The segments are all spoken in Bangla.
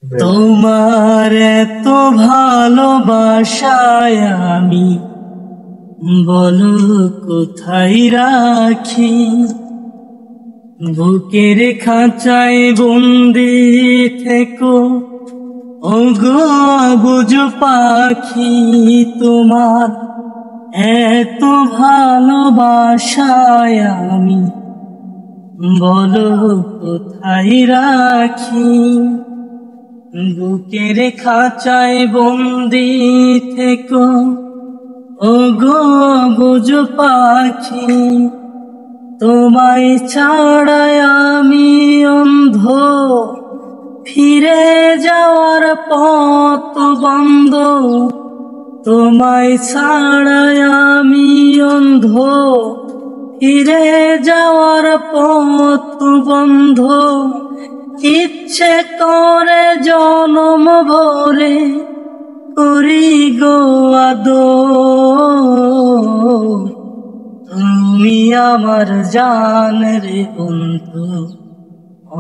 তোমার এত ভালোবাসায় আমি বলো কোথায় রাখি, বুকের খাঁচায় বন্দি থেকো ওগো বুঝ পাখি। তোমার এত ভালোবাসায় আমি বলো কোথায় রাখি, বুকের খাঁচায় বন্দি থেকো ওগো বুঝ পাখি। তোমায় ছাড়া আমি অন্ধ, ফিরে যাওয়ার পথ বন্ধ। তোমায় ছাড়া আমি অন্ধ, ফিরে যাওয়ার পথ বন্ধ। ইচ্ছে করে জনম ভরে করি গো আদর, তুমি আমার জান রে বন্ধু,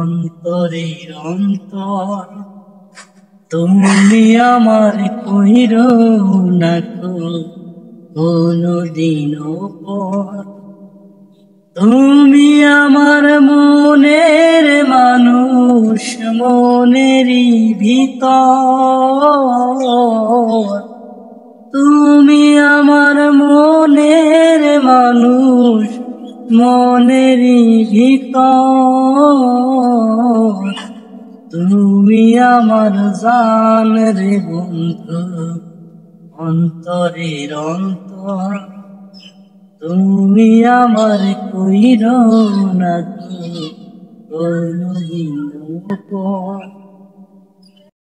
অন্তরের অন্তর। তুমি আমার কইরো না কোনদিনও পর। তুমি আমার মনের মানুষ, মনেরই ভিতর। তুমি আমার মনের মানুষ, মনেরই ভিতর। তুমি আমার জান রে বন্ধু, অন্তরের অন্তর। তুমি আমার কইরো না কোনদিন পর।